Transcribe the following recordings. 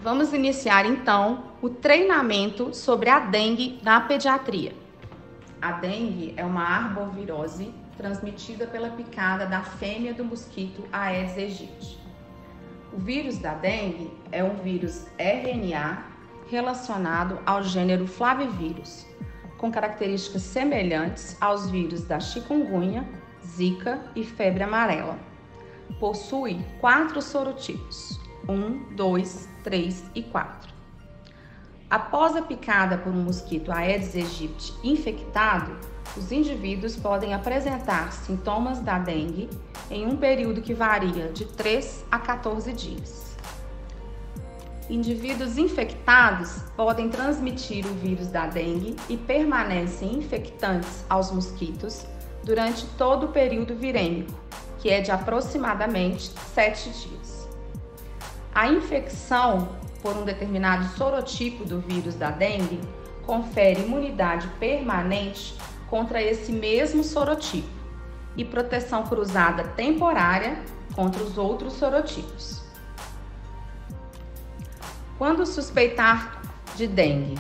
Vamos iniciar então o treinamento sobre a dengue na pediatria. A dengue é uma arbovirose transmitida pela picada da fêmea do mosquito Aedes aegypti. O vírus da dengue é um vírus RNA relacionado ao gênero Flavivírus, com características semelhantes aos vírus da chikungunya, zika e febre amarela. Possui 4 sorotipos, 1, 2, 3 e 4. Após a picada por um mosquito Aedes aegypti infectado, os indivíduos podem apresentar sintomas da dengue em um período que varia de 3 a 14 dias. Indivíduos infectados podem transmitir o vírus da dengue e permanecem infectantes aos mosquitos durante todo o período virêmico, que é de aproximadamente 7 dias. A infecção por um determinado sorotipo do vírus da dengue confere imunidade permanente contra esse mesmo sorotipo e proteção cruzada temporária contra os outros sorotipos. Quando suspeitar de dengue,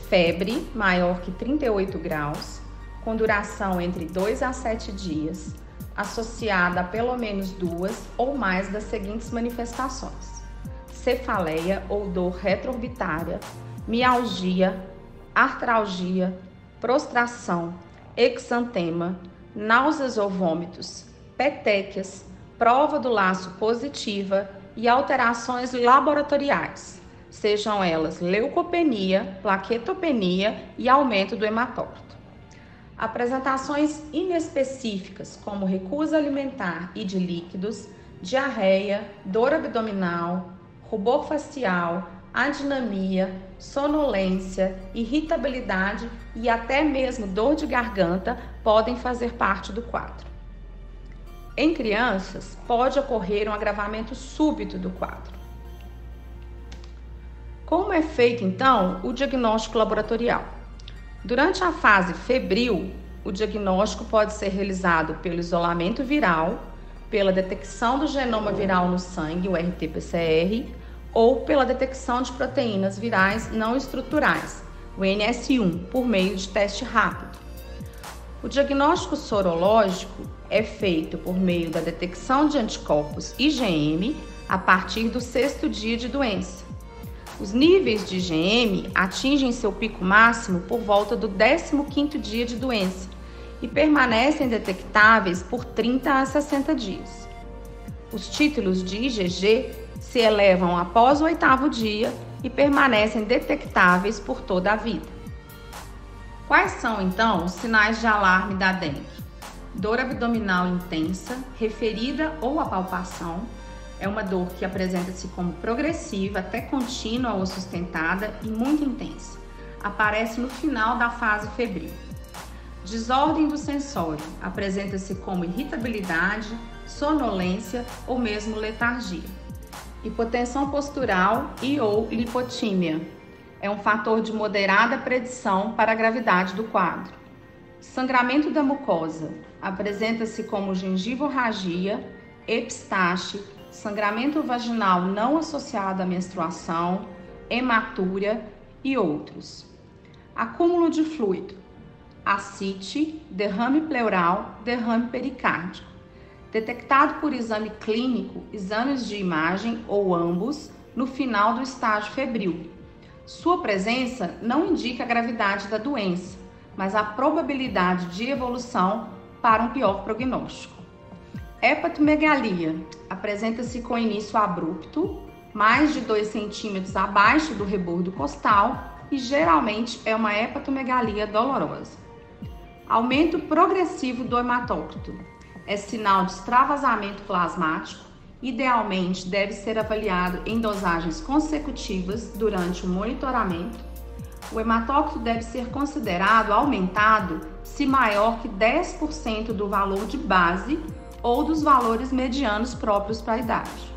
febre maior que 38 graus, com duração entre 2 a 7 dias, associada a pelo menos 2 ou mais das seguintes manifestações: cefaleia ou dor retroorbitária, mialgia, artralgia, prostração, exantema, náuseas ou vômitos, petequias, prova do laço positiva e alterações laboratoriais, sejam elas leucopenia, plaquetopenia e aumento do hematócrito. Apresentações inespecíficas, como recusa alimentar e de líquidos, diarreia, dor abdominal, rubor facial, adinamia, sonolência, irritabilidade e até mesmo dor de garganta podem fazer parte do quadro. Em crianças, pode ocorrer um agravamento súbito do quadro. Como é feito, então, o diagnóstico laboratorial? Durante a fase febril, o diagnóstico pode ser realizado pelo isolamento viral, pela detecção do genoma viral no sangue, o RT-PCR, ou pela detecção de proteínas virais não estruturais, o NS1, por meio de teste rápido. O diagnóstico sorológico é feito por meio da detecção de anticorpos IgM a partir do 6º dia de doença. Os níveis de IgM atingem seu pico máximo por volta do 15º dia de doença e permanecem detectáveis por 30 a 60 dias. Os títulos de IgG se elevam após o 8º dia e permanecem detectáveis por toda a vida. Quais são, então, os sinais de alarme da dengue? Dor abdominal intensa, referida ou a palpação. É uma dor que apresenta-se como progressiva, até contínua ou sustentada e muito intensa. Aparece no final da fase febril. Desordem do sensório. Apresenta-se como irritabilidade, sonolência ou mesmo letargia. Hipotensão postural e ou lipotímia. É um fator de moderada predição para a gravidade do quadro. Sangramento da mucosa. Apresenta-se como gengivorragia, epistaxe, sangramento vaginal não associado à menstruação, hematúria e outros. Acúmulo de fluido, ascite, derrame pleural, derrame pericárdico. Detectado por exame clínico, exames de imagem ou ambos no final do estágio febril. Sua presença não indica a gravidade da doença, mas a probabilidade de evolução para um pior prognóstico. Hepatomegalia apresenta-se com início abrupto, mais de 2 centímetros abaixo do rebordo costal e geralmente é uma hepatomegalia dolorosa. Aumento progressivo do hematócrito é sinal de extravasamento plasmático. Idealmente deve ser avaliado em dosagens consecutivas durante o monitoramento. O hematócrito deve ser considerado aumentado se maior que 10% do valor de base ou dos valores medianos próprios para a idade.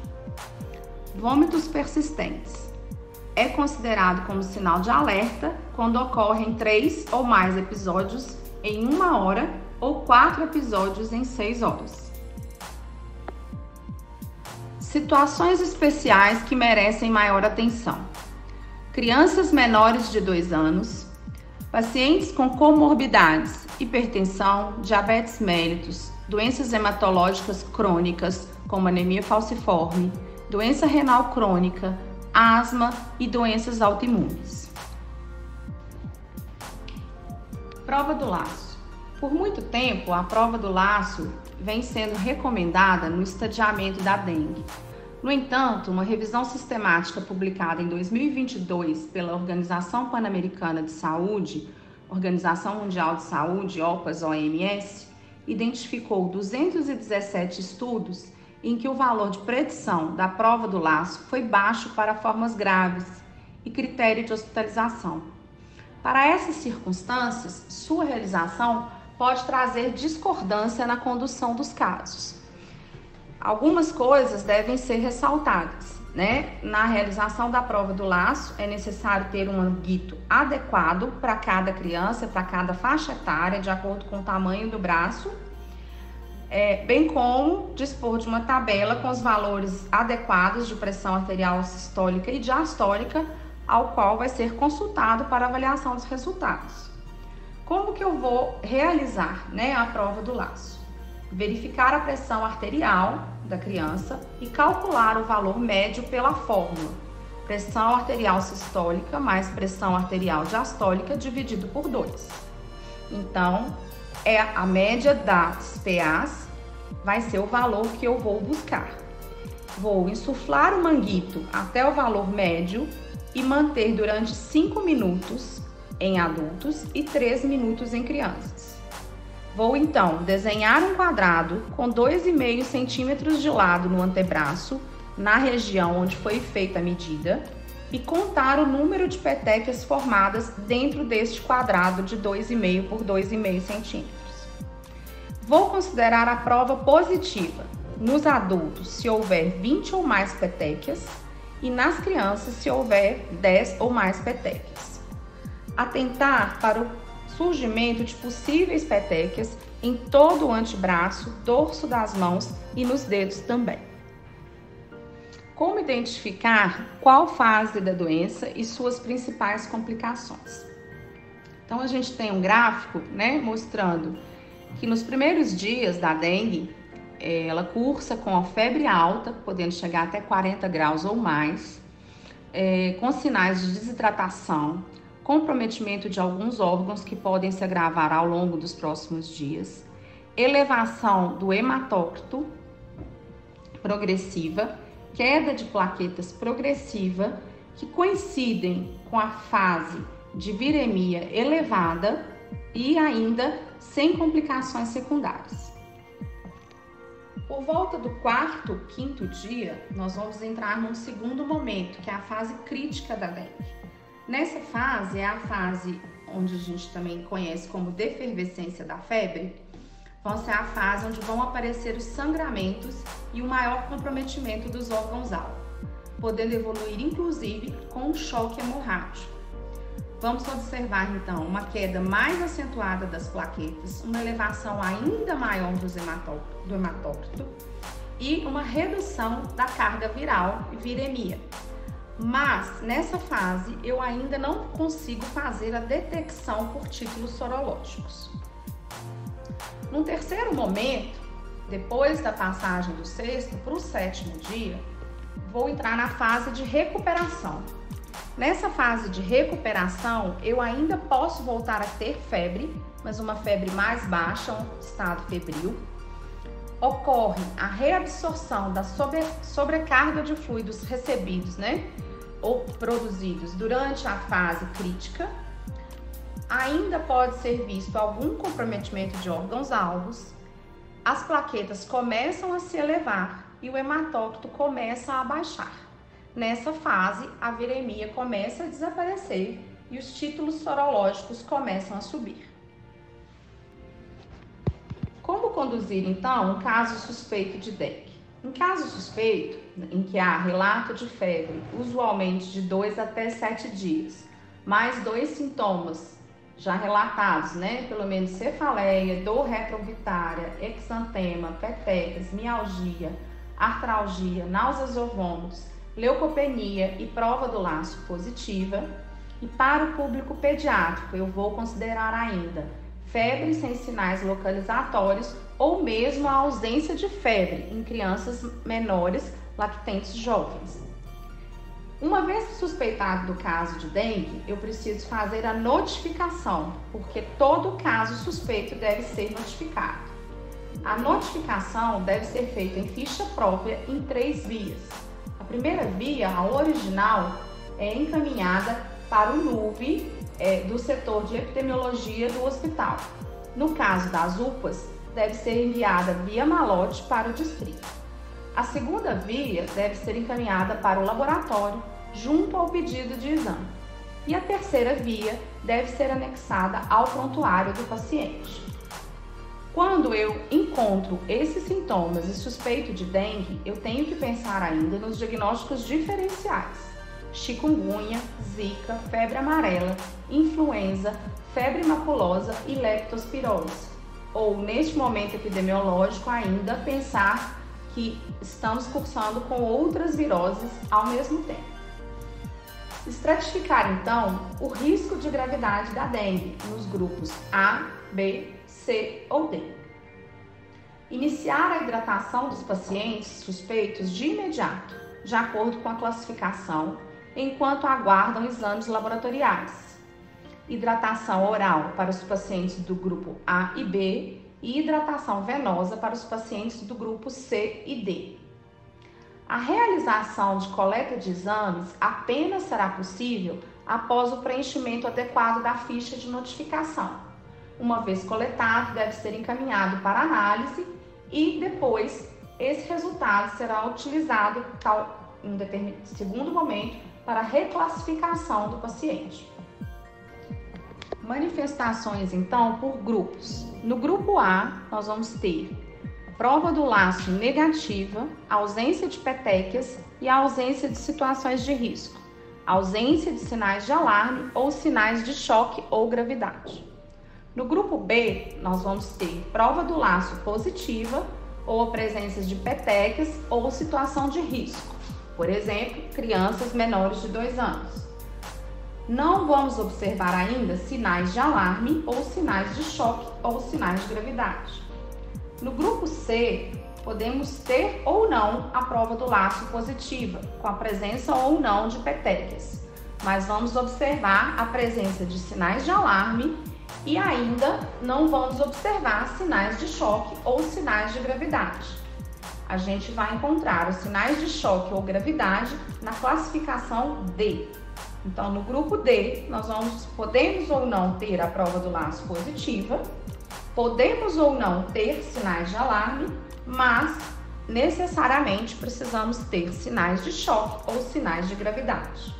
Vômitos persistentes. É considerado como sinal de alerta quando ocorrem 3 ou mais episódios em 1 hora ou 4 episódios em 6 horas. Situações especiais que merecem maior atenção: crianças menores de 2 anos, pacientes com comorbidades, hipertensão, diabetes mellitus, doenças hematológicas crônicas, como anemia falciforme, doença renal crônica, asma e doenças autoimunes. Prova do laço. Por muito tempo, a prova do laço vem sendo recomendada no estadiamento da dengue. No entanto, uma revisão sistemática publicada em 2022 pela Organização Pan-Americana de Saúde, Organização Mundial de Saúde, OPAS-OMS, identificou 217 estudos em que o valor de predição da prova do laço foi baixo para formas graves e critério de hospitalização. Para essas circunstâncias, sua realização pode trazer discordância na condução dos casos. Algumas coisas devem ser ressaltadas, né? Na realização da prova do laço, é necessário ter um manguito adequado para cada criança, para cada faixa etária, de acordo com o tamanho do braço, bem como dispor de uma tabela com os valores adequados de pressão arterial sistólica e diastólica, ao qual vai ser consultado para avaliação dos resultados. Como que eu vou realizar, né, a prova do laço? Verificar a pressão arterial da criança e calcular o valor médio pela fórmula: pressão arterial sistólica mais pressão arterial diastólica dividido por 2. Então, a média das PAs vai ser o valor que eu vou buscar. Vou insuflar o manguito até o valor médio e manter durante 5 minutos em adultos e 3 minutos em crianças. Vou então desenhar um quadrado com 2,5 centímetros de lado no antebraço, na região onde foi feita a medida, e contar o número de petequias formadas dentro deste quadrado de 2,5 por 2,5 centímetros. Vou considerar a prova positiva nos adultos se houver 20 ou mais petequias e nas crianças se houver 10 ou mais petequias. Atentar para o surgimento de possíveis petequias em todo o antebraço, dorso das mãos e nos dedos também. Como identificar qual fase da doença e suas principais complicações? Então, a gente tem um gráfico, né, mostrando que nos primeiros dias da dengue, ela cursa com a febre alta, podendo chegar até 40 graus ou mais, com sinais de desidratação, comprometimento de alguns órgãos que podem se agravar ao longo dos próximos dias, elevação do hematócrito progressiva, queda de plaquetas progressiva, que coincidem com a fase de viremia elevada e ainda sem complicações secundárias. Por volta do 4º, 5º dia, nós vamos entrar num segundo momento, que é a fase crítica da dengue. Nessa fase, é a fase onde a gente também conhece como defervescência da febre, vão ser a fase onde vão aparecer os sangramentos e o maior comprometimento dos órgãos-alvo, podendo evoluir inclusive com um choque hemorrágico. Vamos observar então uma queda mais acentuada das plaquetas, uma elevação ainda maior do hematócrito e uma redução da carga viral e viremia. Mas, nessa fase, eu ainda não consigo fazer a detecção por títulos sorológicos. No terceiro momento, depois da passagem do 6º para o 7º dia, vou entrar na fase de recuperação. Nessa fase de recuperação, eu ainda posso voltar a ter febre, mas uma febre mais baixa, um estado febril. Ocorre a reabsorção da sobrecarga de fluidos recebidos, né, ou produzidos durante a fase crítica. Ainda pode ser visto algum comprometimento de órgãos-alvos, as plaquetas começam a se elevar e o hematócrito começa a baixar. Nessa fase, a viremia começa a desaparecer e os títulos sorológicos começam a subir. Como conduzir, então, um caso suspeito de dengue? Em caso suspeito, em que há relato de febre, usualmente de 2 até 7 dias, mais 2 sintomas já relatados, né? Pelo menos cefaleia, dor retrovitária, exantema, petequias, mialgia, artralgia, náuseas ou vômitos, leucopenia e prova do laço positiva. E para o público pediátrico, eu vou considerar ainda febre sem sinais localizatórios ou mesmo a ausência de febre em crianças menores, lactentes jovens. Uma vez suspeitado do caso de dengue, eu preciso fazer a notificação, porque todo caso suspeito deve ser notificado. A notificação deve ser feita em ficha própria em 3 vias. A primeira via, a original, é encaminhada para o NUV do setor de epidemiologia do hospital. No caso das UPAs, deve ser enviada via malote para o distrito. A segunda via deve ser encaminhada para o laboratório junto ao pedido de exame. E a terceira via deve ser anexada ao prontuário do paciente. Quando eu encontro esses sintomas e suspeito de dengue, eu tenho que pensar ainda nos diagnósticos diferenciais: chikungunya, zika, febre amarela, influenza, febre maculosa e leptospirose. Ou, neste momento epidemiológico, ainda pensar que estamos cursando com outras viroses ao mesmo tempo. Estratificar, então, o risco de gravidade da dengue nos grupos A, B, C ou D. Iniciar a hidratação dos pacientes suspeitos de imediato, de acordo com a classificação, enquanto aguardam exames laboratoriais. Hidratação oral para os pacientes do grupo A e B e hidratação venosa para os pacientes do grupo C e D. A realização de coleta de exames apenas será possível após o preenchimento adequado da ficha de notificação. Uma vez coletado, deve ser encaminhado para análise e depois esse resultado será utilizado em um segundo momento para a reclassificação do paciente. Manifestações, então, por grupos. No grupo A, nós vamos ter prova do laço negativa, ausência de petequias e ausência de situações de risco, ausência de sinais de alarme ou sinais de choque ou gravidade. No grupo B, nós vamos ter prova do laço positiva ou a presença de petequias ou situação de risco, por exemplo, crianças menores de 2 anos. Não vamos observar ainda sinais de alarme ou sinais de choque ou sinais de gravidade. No grupo C, podemos ter ou não a prova do laço positiva, com a presença ou não de petequias, mas vamos observar a presença de sinais de alarme e ainda não vamos observar sinais de choque ou sinais de gravidade. A gente vai encontrar os sinais de choque ou gravidade na classificação D. Então, no grupo D, nós podemos ou não ter a prova do laço positiva, podemos ou não ter sinais de alarme, mas necessariamente precisamos ter sinais de choque ou sinais de gravidade.